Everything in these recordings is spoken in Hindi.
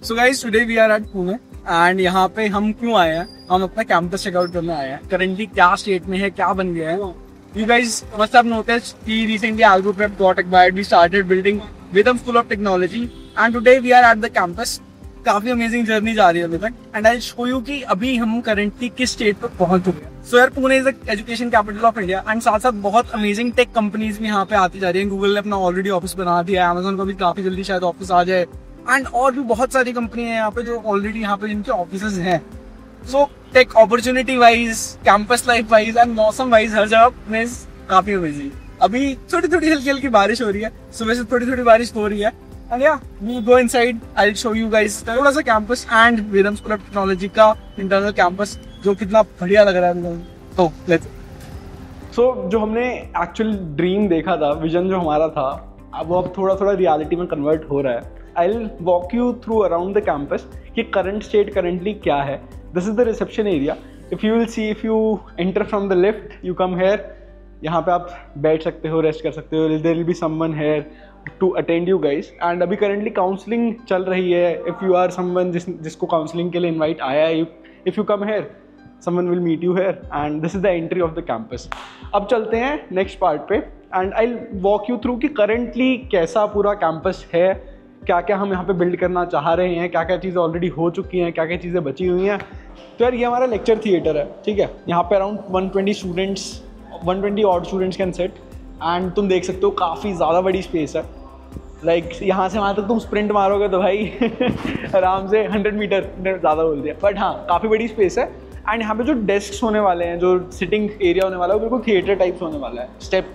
So guys today we are at Pune and यहाँ पे हम क्यों आए हैं, हम अपना कैंपस चेकआउट करने आए हैं। करंटली क्या स्टेट में है, क्या बन गया है। You guys must have noticed कि recently Algo Prep got acquired, we started building Vidam School of Technology and today we are at the campus। काफी अमेजिंग जर्नी जा रही है अभी तक एंड आई शो यू कि अभी हम करंटली किस स्टेट पर पहुंच चुके हैं। सो यार Pune is the education capital of India and साथ साथ बहुत अमेजिंग टेक कंपनीज भी यहाँ पे आती जा रही है। गूगल ने अपना ऑलरेडी ऑफिस बना दिया है, Amazon का भी काफी जल्दी शायद ऑफिस आ जाए एंड और भी बहुत सारी कंपनी है यहाँ पे जो ऑलरेडी यहाँ पे जिनके ऑफिस हैं। So tech opportunity wise, campus life wise and मौसम वाइज हर जगह काफी अमेजिंग। अभी थोड़ी थोड़ी हल्की हल्की बारिश हो रही है, सुबह से थोड़ी थोड़ी बारिश हो रही है एंड या we go inside, I will show you guys थोड़ा सा campus and Vedam school of technology का इंटरनल कैंपस जो कितना बढ़िया लग रहा है। तो लेट्स जो हमने एक्चुअल ड्रीम देखा था, विजन जो हमारा था, अब थोड़ा थोड़ा रियलिटी में कन्वर्ट हो रहा है। I will walk you through around the campus कि करंट स्टेट करंटली क्या है। This is the reception area. If you will C, if you enter from the left you come hair, यहाँ पे आप बैठ सकते हो, रेस्ट कर सकते हो। There will be someone here to attend you guys and अभी करंटली काउंसलिंग चल रही है। इफ़ यू आर समवन जिसको काउंसलिंग के लिए इन्वाइट आया है, if you come here someone will meet you here and this is the entry of the campus. अब चलते हैं नेक्स्ट पार्ट पे and I walk you through कि करंटली कैसा पूरा कैंपस है, क्या क्या हम यहाँ पे बिल्ड करना चाह रहे हैं, क्या क्या चीज़ें ऑलरेडी हो चुकी हैं, क्या क्या चीज़ें बची हुई हैं। तो यार ये हमारा लेक्चर थिएटर है, ठीक है। यहाँ पे around 120 odd students can set and तुम देख सकते हो काफ़ी ज़्यादा बड़ी स्पेस है। लाइक यहाँ से वहाँ तक तुम स्प्रिंट मारोगे तो भाई आराम से 100 मीटर ज़्यादा बोल दिया, बट हाँ काफ़ी बड़ी स्पेस है। एंड यहाँ पे जो डेस्क होने वाले हैं, जो सिटिंग एरिया होने वाला है, वो बिल्कुल थिएटर टाइप्स होने वाला है। स्टेप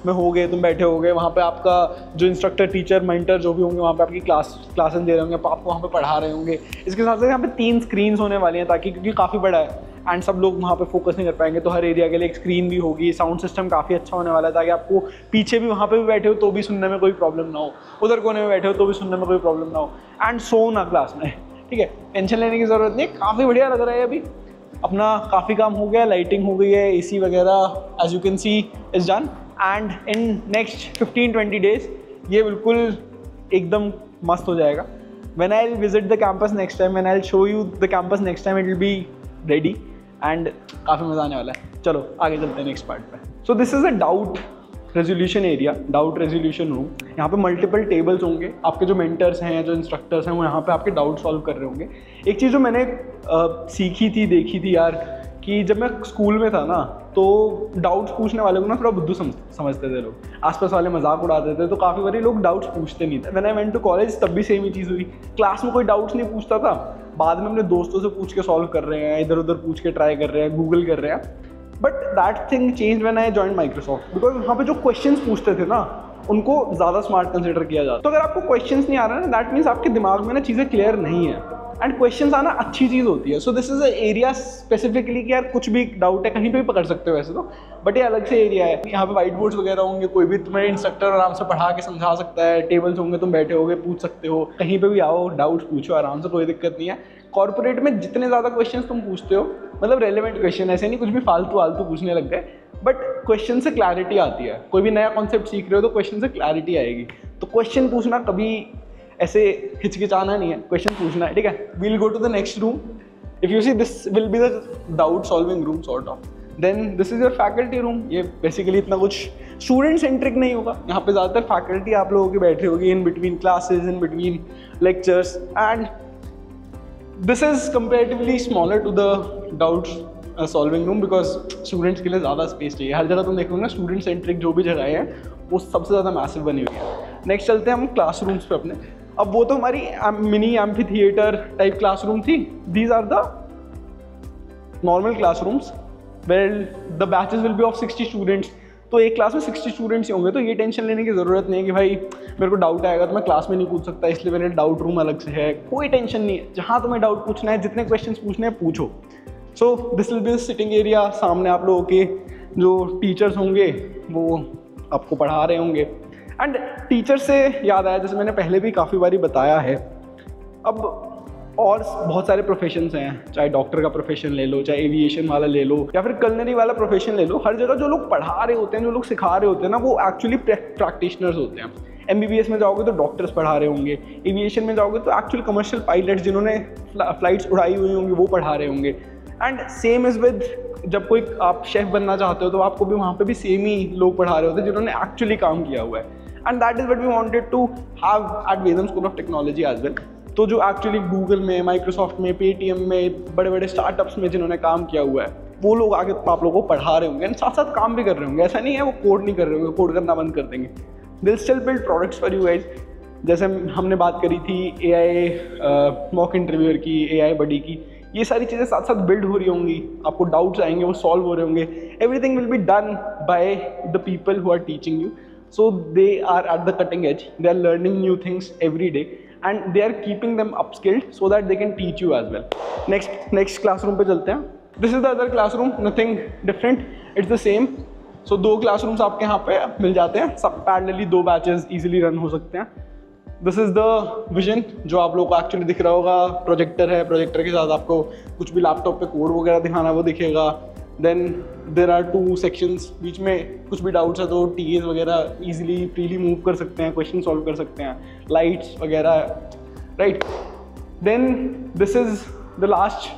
में होगे, तुम बैठे होगे, वहाँ पे आपका जो इंस्ट्रक्टर, टीचर, मेंटर जो भी होंगे वहाँ पे आपकी क्लासेस दे रहे होंगे, आपको वहाँ पे पढ़ा रहे होंगे। इसके साथ साथ यहाँ पे 3 स्क्रीन्स होने वाली हैं ताकि, क्योंकि काफ़ी बड़ा है एंड सब लोग वहाँ पे फोकस नहीं कर पाएंगे, तो हर एरिया के लिए एक स्क्रीन भी होगी। साउंड सिस्टम काफ़ी अच्छा होने वाला है ताकि आपको पीछे भी, वहाँ पे भी बैठे हो तो भी सुनने में कोई प्रॉब्लम ना हो, उधर कोने में बैठे हो तो भी सुनने में कोई प्रॉब्लम ना हो एंड सो ना क्लास में, ठीक है। टेंशन लेने की ज़रूरत नहीं है, काफ़ी बढ़िया लग रहा है। अभी अपना काफ़ी काम हो गया, लाइटिंग हो गई है, AC वगैरह as you can see is done and in next 15-20 days ये बिल्कुल एकदम मस्त हो जाएगा। When I'll visit the campus next time, when I'll show you the campus next time, it will be ready and काफ़ी मज़ा आने वाला है। चलो आगे चलते हैं नेक्स्ट पार्ट पे। सो this is a doubt resolution area, doubt resolution room. यहाँ पे मल्टीपल टेबल्स होंगे, आपके जो मेंटर्स हैं, जो इंस्ट्रक्टर्स हैं, वो यहाँ पे आपके डाउट सॉल्व कर रहे होंगे। एक चीज़ जो मैंने सीखी थी, देखी थी यार, कि जब मैं स्कूल में था ना तो डाउट्स पूछने वाले को ना थोड़ा बुद्धू समझते थे लोग, आसपास वाले मजाक उड़ाते थे, तो काफ़ी बारी लोग डाउट्स पूछते नहीं थे। When I went to college तब भी सेम ही चीज़ हुई, क्लास में कोई डाउट्स नहीं पूछता था, बाद में अपने दोस्तों से पूछ के सॉल्व कर रहे हैं, इधर उधर पूछ के ट्राई कर रहे हैं, गूगल कर रहे हैं। But that thing change when I join Microsoft, because वहाँ पे जो क्वेश्चंस पूछते थे ना उनको ज़्यादा स्मार्ट कंसिडर किया जाता। तो अगर आपको क्वेश्चंस नहीं आ रहा है ना, दैट मीन्स आपके दिमाग में ना चीज़ें क्लियर नहीं है एंड क्वेश्चंस आना अच्छी चीज़ होती है। So this is a area specifically कि यार कुछ भी डाउट है कहीं पे भी पकड़ सकते हो वैसे तो, बट ये अलग से एरिया है। यहाँ पे व्हाइट बोर्ड्स वगैरह होंगे, कोई भी तुम्हें इंस्ट्रक्टर आराम से पढ़ा के समझा सकता है, टेबल्स होंगे, तुम बैठे होगे, पूछ सकते हो, कहीं पे भी आओ डाउट्स पूछो आराम से, कोई दिक्कत नहीं है। कॉर्पोरेट में जितने ज़्यादा क्वेश्चन तुम पूछते हो, मतलब रेलिवेंट क्वेश्चन, ऐसे नहीं कुछ भी फालतू पूछने लग गए, बट क्वेश्चन से क्लैरिटी आती है। कोई भी नया कॉन्सेप्ट सीख रहे हो तो क्वेश्चन से क्लैरिटी आएगी। तो क्वेश्चन पूछना कभी ऐसे हिचकिचाना नहीं है, क्वेश्चन पूछना है, ठीक है। We'll go to the next room. If you see this will be the doubt solving room sort of. Then this is your faculty room. ये बेसिकली इतना कुछ स्टूडेंट सेंट्रिक नहीं होगा, यहाँ पे ज़्यादातर फैकल्टी आप लोगों की बैठी होगी in between classes, in between lectures and this is comparatively smaller to the doubt solving room because students के लिए ज़्यादा स्पेस चाहिए। हर जगह तुम देखोगे ना स्टूडेंट सेंट्रिक जो भी जगह है वो सबसे ज़्यादा मैसिव बनी हुई है। नेक्स्ट चलते हैं हम क्लासरूम्स पे अपने। अब वो तो हमारी mini amphi theatre type classroom थी। These are the normal classrooms where the batches will be of 60 students. तो एक क्लास में 60 स्टूडेंट्स ही होंगे, तो ये टेंशन लेने की ज़रूरत नहीं है कि भाई मेरे को डाउट आएगा तो मैं क्लास में नहीं पूछ सकता, इसलिए मेरे डाउट रूम अलग से है। कोई टेंशन नहीं है, जहाँ तुम्हें डाउट पूछना है, जितने क्वेश्चन पूछने हैं पूछो। So this will be sitting area. सामने आप लोगों के जो टीचर्स होंगे वो आपको पढ़ा रहे होंगे एंड टीचर से याद आया, जैसे मैंने पहले भी काफ़ी बारी बताया है, अब और बहुत सारे प्रोफेशंस हैं, चाहे डॉक्टर का प्रोफेशन ले लो, चाहे एविएशन वाला ले लो, या फिर कलनरी वाला प्रोफेशन ले लो। हर जगह जो लोग पढ़ा रहे होते हैं, जो लोग सिखा रहे होते हैं ना, वो एक्चुअली प्रैक्टिशनर्स होते हैं। MBBS में जाओगे तो डॉक्टर्स पढ़ा रहे होंगे, एविएशन में जाओगे तो एक्चुअल कमर्शियल पायलट्स जिन्होंने फ्लाइट्स उड़ाई हुई होंगी वो पढ़ा रहे होंगे। एंड सेम इज़ विद, जब कोई आप शेफ़ बनना चाहते हो तो आपको भी वहाँ पे भी सेम ही लोग पढ़ा रहे होते हैं जिन्होंने एक्चुअली काम किया हुआ है। And that is what we wanted to have at Vedam school of technology as well. तो जो एक्चुअली गूगल में, माइक्रोसॉफ्ट में, पेटीएम में, बड़े बड़े स्टार्टअप्स में जिन्होंने काम किया हुआ है वो लोग आगे आप लोगों को पढ़ा रहे होंगे एंड साथ साथ काम भी कर रहे होंगे। ऐसा नहीं है वो कोड नहीं कर रहे होंगे, कोड करना बंद कर देंगे। दिल still build products for you guys. जैसे हमने बात करी थी AI मॉक इंटरव्यूअर की, AI बडी की, ये सारी चीज़ें साथ साथ बिल्ड हो रही होंगी, आपको डाउट्स आएंगे वो सॉल्व हो रहे होंगे। Everything will be done by the people who are teaching you, so they are at the cutting edge, they are learning new things every day and they are keeping them upskilled so that they can teach you as well. Next classroom पे चलते हैं। This is the other classroom, nothing different, it's the same. So 2 classrooms आपके यहाँ पे मिल जाते हैं, सब पैरेलली 2 बैचेस easily रन हो सकते हैं। This is the vision जो आप लोगों को एक्चुअली दिख रहा होगा। प्रोजेक्टर है, प्रोजेक्टर के साथ आपको कुछ भी लैपटॉप पे कोड वगैरह दिखाना वो दिखेगा। देन देर आर 2 सेक्शंस, बीच में कुछ भी डाउट्स है तो TAs वगैरह ईजिली फ्रीली मूव कर सकते हैं, क्वेश्चन सॉल्व कर सकते हैं, लाइट्स वगैरह, right. Then this is the last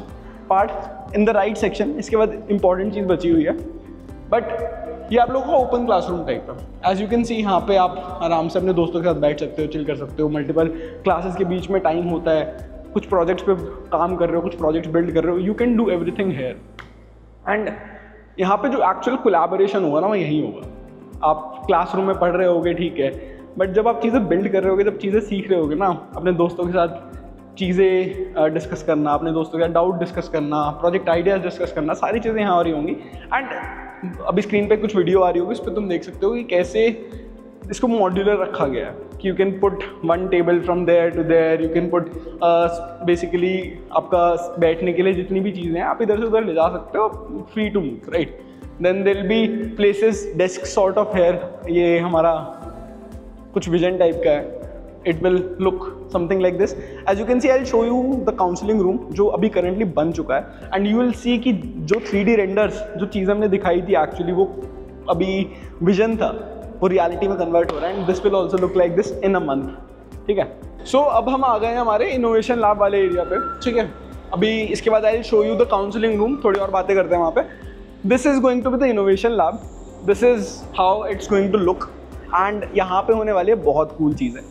part in the right section. इसके बाद इंपॉर्टेंट चीज़ बची हुई है, बट ये आप लोगों का ओपन क्लासरूम टाइप है। एज यू कैन सी यहाँ पे आप आराम से अपने दोस्तों के साथ बैठ सकते हो, चिल कर सकते हो। मल्टीपल क्लासेस के बीच में टाइम होता है, कुछ प्रोजेक्ट्स पे काम कर रहे हो, कुछ प्रोजेक्ट्स बिल्ड कर रहे हो, you can do everything here. And यहाँ पे जो एक्चुअल कोलैबोरेशन होगा ना वो यही होगा। आप क्लासरूम में पढ़ रहे होगे, ठीक है, बट जब आप चीज़ें बिल्ड कर रहे होगे, जब चीज़ें सीख रहे होगे ना, अपने दोस्तों के साथ चीज़ें डिस्कस करना, अपने दोस्तों के साथ डाउट डिस्कस करना, प्रोजेक्ट आइडियाज़ डिस्कस करना, सारी चीज़ें यहाँ हो रही होंगी। एंड अभी स्क्रीन पे कुछ वीडियो आ रही होगी, इस पर तुम देख सकते हो कि कैसे इसको मॉड्यूलर रखा गया है कि you can put 1 table from there to there, you can put basically आपका बैठने के लिए जितनी भी चीज़ें हैं आप इधर से उधर ले जा सकते हो, free to move, right. Then there will be places, desk sort of here, ये हमारा कुछ विजन टाइप का है। It will look something like this. As you can see I will show you the counselling room जो अभी करंटली बन चुका है। एंड यू विल सी कि जो 3D रेंडर्स, जो चीज़ हमने दिखाई थी एक्चुअली वो अभी विजन था, वो रियलिटी में कन्वर्ट हो रहा है। And this will also look like this in a month, ठीक है। सो अब हम आ गए हैं हमारे इनोवेशन लैब वाले एरिया पे, ठीक है। अभी इसके बाद I will show you the counselling room, थोड़ी और बातें करते हैं वहाँ पे। This is going to be the innovation lab, this is how it's going to look. And यहाँ पे होने वाली है बहुत कूल चीज़ें।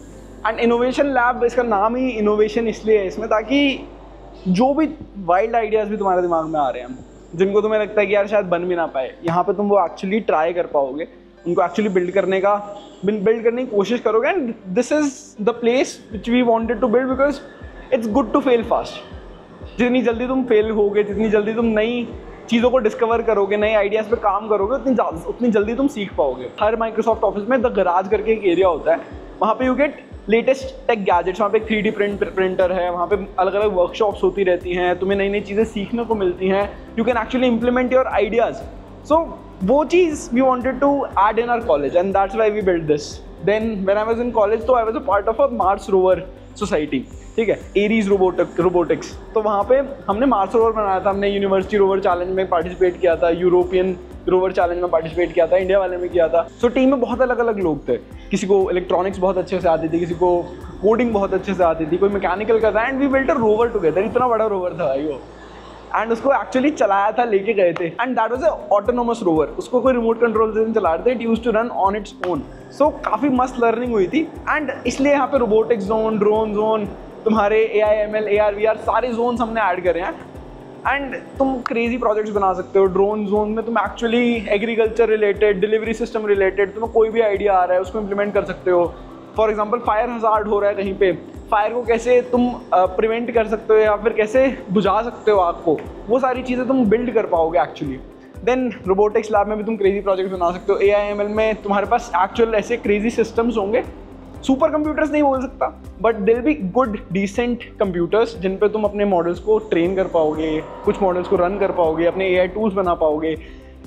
एंड इनोवेशन लैब, इसका नाम ही इनोवेशन इसलिए है इसमें, ताकि जो भी वाइल्ड आइडियाज़ भी तुम्हारे दिमाग में आ रहे हैं, जिनको तुम्हें लगता है कि यार शायद बन भी ना पाए, यहाँ पे तुम वो एक्चुअली ट्राई कर पाओगे, उनको एक्चुअली बिल्ड करने की कोशिश करोगे। And this is the place which we wanted to build because it's good to fail fast. जितनी जल्दी तुम फेल होगे, जितनी जल्दी तुम नई चीज़ों को डिस्कवर करोगे, नए आइडियाज़ पे काम करोगे, उतनी जल्दी तुम सीख पाओगे। हर माइक्रोसॉफ्ट ऑफिस में द गराज करके एक एरिया होता है, वहाँ पे you get latest tech gadgets. वहाँ पे एक 3D प्रिंटर है, वहाँ पे अलग अलग वर्कशॉप्स होती रहती हैं, तुम्हें नई नई चीज़ें सीखने को मिलती हैं, you can actually implement your ideas. So वो चीज़ we wanted to add in our college and that's why we build this. Then when I was in college तो I was a part of a Mars rover society, ठीक है, एरीज रोबोटिक्स। तो वहाँ पे हमने मार्स रोवर बनाया था, हमने यूनिवर्सिटी रोवर चैलेंज में पार्टिसिपेट किया था, यूरोपियन रोवर चैलेंज में पार्टिसिपेट किया था, इंडिया वाले में किया था। सो टीम में बहुत अलग अलग लोग थे, किसी को इलेक्ट्रॉनिक्स बहुत अच्छे से आती थी, किसी को कोडिंग बहुत अच्छे से आती थी, कोई मैकेनिकल का था। And we built a rover together, इतना बड़ा रोवर था भाई वो। एंड उसको एक्चुअली चलाया था, लेके गए थे। And that was a autonomous rover, उसको कोई रिमोट कंट्रोल से नहीं चला रहे थे, it used to run on its own. So काफ़ी मस्त लर्निंग हुई थी। एंड इसलिए यहाँ पे रोबोटिक्स जोन, ड्रोन जोन, तुम्हारे AI ML AR VR सारे जोन्स हमने ऐड करे हैं। एंड तुम क्रेजी प्रोजेक्ट्स बना सकते हो। ड्रोन जोन में तुम actually agriculture related, delivery system related, तुम्हें कोई भी आइडिया आ रहा है उसको इम्प्लीमेंट कर सकते हो। फॉर एग्जाम्पल फायर हज़ार्ड हो रहा है कहीं पे, फायर को कैसे तुम प्रिवेंट कर सकते हो या फिर कैसे बुझा सकते हो आग को, वो सारी चीज़ें तुम बिल्ड कर पाओगे एक्चुअली। देन रोबोटिक्स लैब में भी तुम क्रेजी प्रोजेक्ट्स बना सकते हो। AI ML में तुम्हारे पास एक्चुअल ऐसे क्रेजी सिस्टम्स होंगे, सुपर कंप्यूटर्स नहीं बोल सकता, but they will be good decent computers जिन पे तुम अपने मॉडल्स को ट्रेन कर पाओगे, कुछ मॉडल्स को रन कर पाओगे, अपने AI टूल्स बना पाओगे।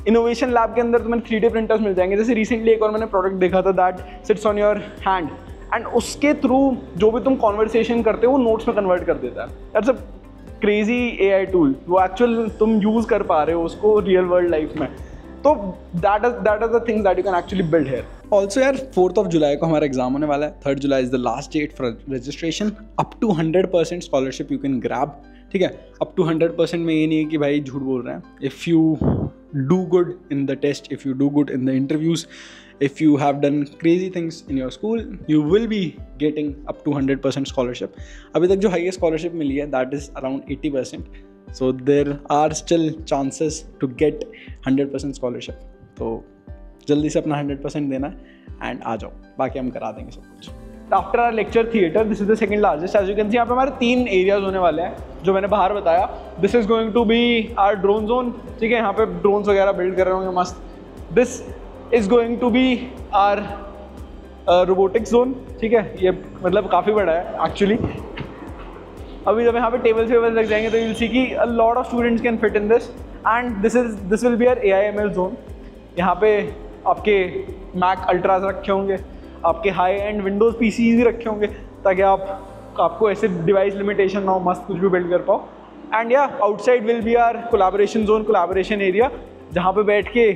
इनोवेशन लैब के अंदर तुम्हें 3D प्रिंटर्स मिल जाएंगे। जैसे रिसेंटली एक और मैंने प्रोडक्ट देखा था, that sits on your hand, and उसके थ्रू जो भी तुम कॉन्वर्सेशन करते हो वो नोट्स में कन्वर्ट कर देता है। That's a crazy AI tool, वो एक्चुअल तुम यूज़ कर पा रहे हो उसको रियल वर्ल्ड लाइफ में। तो that is the things that you can actually build here. Also यार 4th of July को हमारा एग्जाम होने वाला है. 3rd July is the last date for registration. Up to 100% scholarship you can grab. ठीक है, अप टू 100% में ये नहीं है कि भाई झूठ बोल रहे हैं. If you do good in the test, if you do good in the interviews, if you have done crazy things in your school, you will be getting up to 100% scholarship. अभी तक जो highest scholarship मिली है that is around 80%. So there are still chances to get 100% scholarship. तो जल्दी से अपना 100% देना है एंड आ जाओ, बाकी हम करा देंगे सब कुछ. After our lecture theatre, this is the second largest. As you can see यहाँ पे हमारे 3 एरियाज होने वाले हैं जो मैंने बाहर बताया. This is going to be our drone zone. ठीक है, यहाँ पे ड्रोन्स वगैरह बिल्ड कर रहे होंगे मस्त. This is going to be our robotics zone. ठीक है, ये मतलब काफ़ी बड़ा है एक्चुअली. अभी जब यहाँ पे टेबल्स लग जाएंगे तो यू विल सी कि a lot of students can fit in this. And this will be our AIML zone. यहाँ पे आपके मैक अल्ट्राज रखे होंगे, आपके हाई एंड विंडोज़ PCs भी रखे होंगे ताकि आपको ऐसे डिवाइस लिमिटेशन ना हो, मस्त कुछ भी बिल्ड कर पाओ. And yeah outside will be our collaboration zone, collaboration area, जहाँ पे बैठ के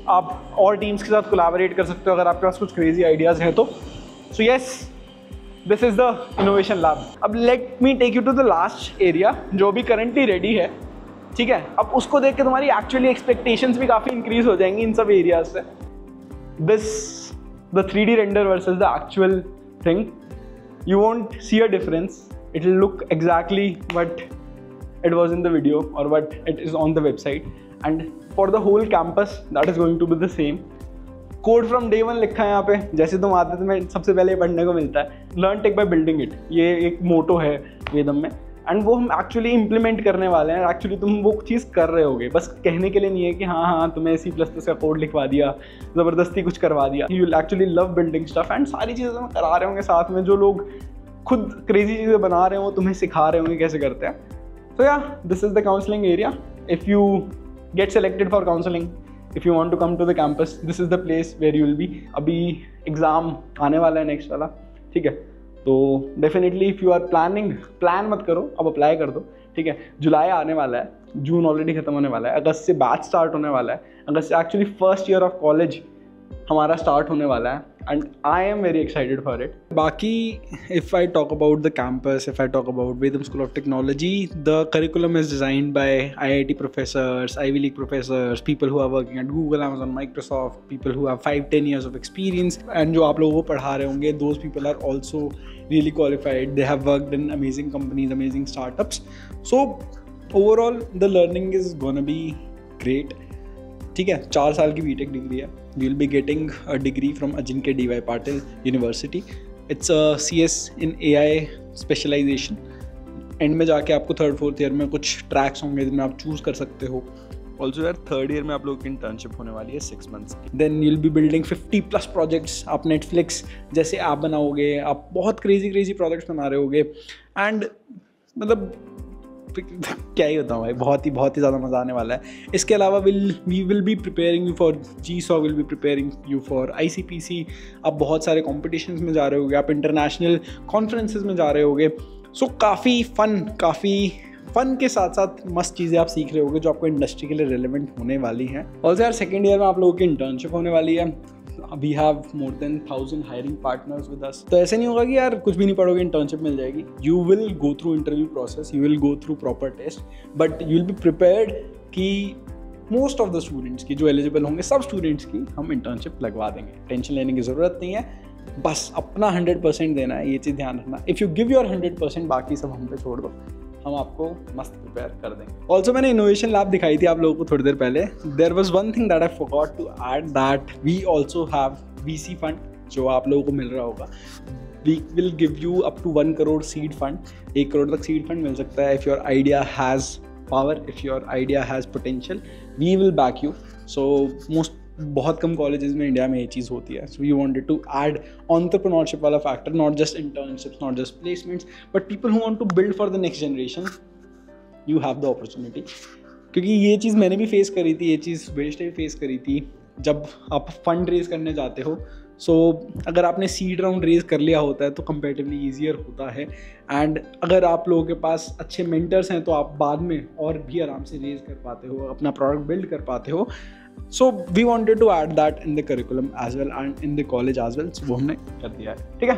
आप और टीम्स के साथ कोलैबोरेट कर सकते हो अगर आपके पास कुछ क्रेजी आइडियाज़ हैं तो. So yes, this is the innovation lab. अब let me take you to the last area जो भी करंटली रेडी है. ठीक है, अब उसको देख के तुम्हारी एक्चुअली एक्सपेक्टेशंस भी काफ़ी इंक्रीज हो जाएंगी इन सब एरियाज से. This the 3D render versus the actual thing, you won't see a difference. It will look exactly what it was in the video or what it is on the website, and for the whole campus that is going to be the same. Code from day one लिखा है यहाँ पे. जैसे तुम आते तो मैं सबसे पहले पढ़ने को मिलता है learn tech by building it. ये एक मोटो है वेदम में, एंड वो हम एक्चुअली इम्प्लीमेंट करने वाले हैं. एक्चुअली तुम वो चीज़ कर रहे होगे, बस कहने के लिए नहीं है कि हाँ तुम्हें C++ का कोड लिखवा दिया, ज़बरदस्ती कुछ करवा दिया. You will actually love building stuff, and सारी चीज़ें हम करा रहे होंगे साथ में. जो लोग खुद क्रेजी चीज़ें बना रहे हो वो तुम्हें सिखा रहे होंगे कैसे करते हैं. तो yeah this is the counselling area. If you get selected for counselling, if you want to come to the campus, this is the place where you will be. अभी एग्ज़ाम आने वाला है नेक्स्ट वाला. ठीक है, तो definitely if you are plan मत करो, अब अप्लाई कर दो. ठीक है, जुलाई आने वाला है, जून ऑलरेडी खत्म होने वाला है, अगस्त से बैच स्टार्ट होने वाला है, अगस्त से actually first year of college हमारा स्टार्ट होने वाला है, and I am very excited for it. बाकी if I talk about the campus, if I talk about Vedam school of technology, the curriculum is designed by IIT professors, Ivy League professors, people who are working at Google, Amazon, Microsoft, people who have 5-10 years of experience, and जो आप लोगों को पढ़ा रहे होंगे, those people are also really qualified. They have worked in amazing companies, amazing startups. So overall the learning is gonna be great. ठीक है, 4 साल की BTech डिग्री है. You will be getting a degree from Ajinkya DY Patil University. It's a CS in AI specialization. And में जाके आपको 3rd 4th ईयर में कुछ ट्रैक्स होंगे जिनमें आप चूज़ कर सकते हो. ऑल्सो यार 3rd ईयर में आप लोगों की इंटर्नशिप होने वाली है 6 months की. Then you'll be building 50+ projects. आप नेटफ्लिक्स जैसे ऐप बनाओगे, आप बहुत क्रेजी प्रोजेक्ट्स बना रहे होगे, एंड मतलब क्या ही बताऊँ भाई, बहुत ही ज़्यादा मज़ा आने वाला है. इसके अलावा we will be preparing you for GSOC, will be preparing you for ICPC. आप बहुत सारे कॉम्पिटिशन्स में जा रहे होगे, आप इंटरनेशनल कॉन्फ्रेंसेज में जा रहे होगे. सो काफ़ी फ़न के साथ साथ मस्त चीज़ें आप सीख रहे होगे जो आपको इंडस्ट्री के लिए रेलिवेंट होने वाली हैं. ऑल्सो यार 2nd ईयर में आप लोगों की इंटर्नशिप होने वाली है. We have more than 1000 hiring partners with us. तो ऐसे नहीं होगा कि यार कुछ भी नहीं पढ़ोगे इंटर्नशिप मिल जाएगी. You will go through interview process, you will go through proper test, but you will be prepared कि मोस्ट ऑफ द स्टूडेंट्स की जो एलिजिबल होंगे, सब स्टूडेंट्स की हम इंटर्नशिप लगवा देंगे. टेंशन लेने की ज़रूरत नहीं है, बस अपना 100% देना है, ये चीज़ ध्यान रखना. इफ़ यू गिव योर 100%, बाकी सब हम पे छोड़ दो, हम आपको मस्त प्रिपेयर कर देंगे. ऑल्सो मैंने इनोवेशन लैब दिखाई थी आप लोगों को थोड़ी देर पहले. There was one thing that I forgot to add, that we also have VC fund जो आप लोगों को मिल रहा होगा. We will give you up to 1 crore seed fund. 1 crore तक सीड फंड मिल सकता है. If your idea has power, if your idea has potential, we will back you. So बहुत कम कॉलेजेस में इंडिया में ये चीज़ होती है. So we wanted to add entrepreneurship वाला factor, not just internships, not just placements, but people who want to build for the next generation. You have the opportunity. क्योंकि ये चीज़ मैंने भी फेस करी थी, ये चीज़ वेस्ट भी फेस करी थी. जब आप फंड रेज करने जाते हो, सो अगर आपने सीड राउंड रेज कर लिया होता है तो कंपैरेटिवली ईजियर होता है. एंड अगर आप लोगों के पास अच्छे मेंटर्स हैं तो आप बाद में और भी आराम से रेज कर पाते हो, अपना प्रोडक्ट बिल्ड कर पाते हो. So we wanted to add that in the curriculum as well and in the college as well, वो हमने कर दिया है, ठीक है।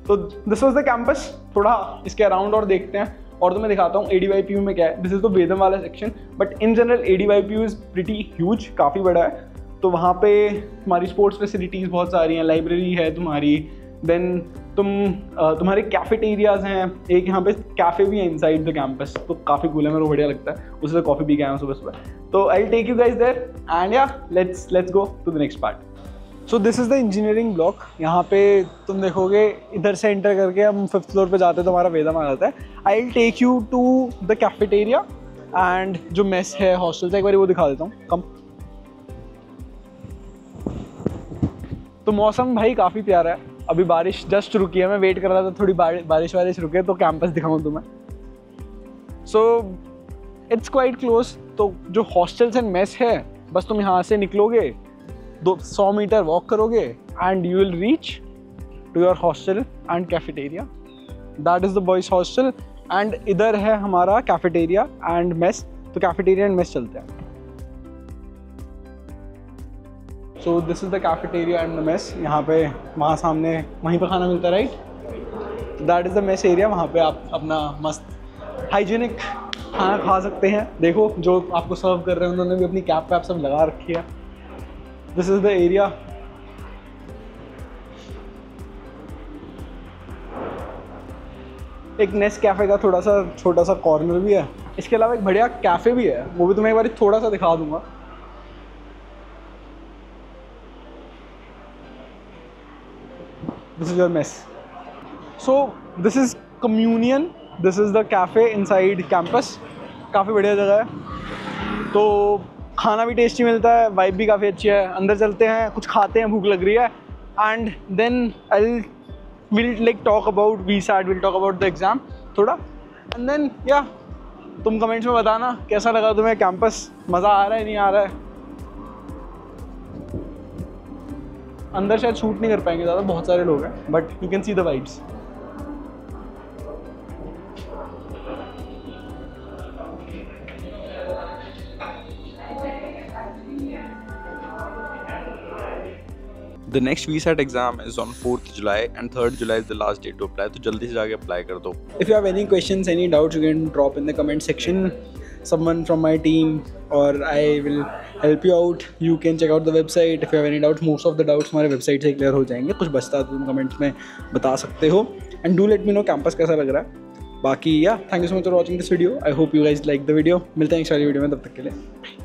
तो दिस वॉज द कैंपस, थोड़ा इसके अराउंड और देखते हैं और तो मैं दिखाता हूँ ADYPU में क्या है। दिस इज तो वेदम वाला section, but in general ADYPU is pretty huge, काफ़ी बड़ा है। तो वहाँ पे तुम्हारी स्पोर्ट्स फैसिलिटीज़ बहुत सारी हैं, लाइब्रेरी है तुम्हारी, देन तुम्हारे कैफेटेरियाज हैं, एक यहाँ पे कैफ़े भी है इनसाइड द कैंपस, तो काफ़ी कूल है, मेरे को बढ़िया लगता है। उससे कॉफ़ी पी के आया हूँ सुबह सुबह। तो I take you guys there and या let's go to the next part. So this is the engineering block. यहाँ पे तुम देखोगे इधर से एंटर करके हम 5th फ्लोर पे जाते हैं तो हमारा वेदम आ जाता है। I will take you to the cafeteria and जो मेस है हॉस्टल से, एक बार वो दिखा देता हूँ, कम। तो मौसम भाई काफ़ी प्यारा है, अभी बारिश जस्ट रुकी है, मैं वेट कर रहा था थोड़ी बारिश रुके तो कैंपस दिखाऊँ तुम्हें। So it's quite close. तो जो हॉस्टल्स एंड मेस है, बस तुम यहाँ से निकलोगे 100 मीटर वॉक करोगे and you will reach to your hostel and cafeteria. That is the boys hostel and इधर है हमारा कैफेटेरिया एंड मेस। तो कैफेटेरिया एंड मेस चलते हैं। So this is the cafeteria and the mess. यहाँ पे वहाँ सामने वहीं पर खाना मिलता है, right. That is the mess area, वहाँ पे आप अपना मस्त हाइजीनिक खाना खा सकते हैं। देखो जो आपको सर्व कर रहे हैं उन्होंने भी अपनी कैप वैप सब लगा रखी है। This is the area. एक नेस्ट कैफ़े का थोड़ा सा छोटा सा कॉर्नर भी है। इसके अलावा एक बढ़िया कैफ़े भी है, वो भी तुम्हें एक बार थोड़ा सा दिखा दूंगा। This is your mess. So this is communion, this is the cafe inside campus. काफ़ी बढ़िया जगह है, तो खाना भी टेस्टी मिलता है, वाइब भी काफ़ी अच्छी है। अंदर चलते हैं, कुछ खाते हैं, भूख लग रही है, and then will like talk about VSAT, will talk about the exam थोड़ा, एंड देन या तुम कमेंट्स में बताना कैसा लगा तुम्हें कैंपस, मज़ा आ रहा है नहीं आ रहा है। अंदर शायद शूट नहीं कर पाएंगे ज़्यादा, बहुत सारे लोग हैं, but you can see the vibes. The next VSAT exam is on 4th July and 3rd July is the last date to apply. तो जल्दी से जाके apply कर दो. If you have any questions, any doubts, you can drop in the comment section. Someone from my team or I will help you out. You can check out the website. If you have any doubts, most of the doubts हमारे website से clear हो जाएंगे. कुछ बचता है तो तुम comments में बता सकते हो. And do let me know campus कैसा लग रहा है. बाकी thank you so much for watching this video. I hope you guys like the video. मिलते हैं next वाली वीडियो में, तब तक के लिए.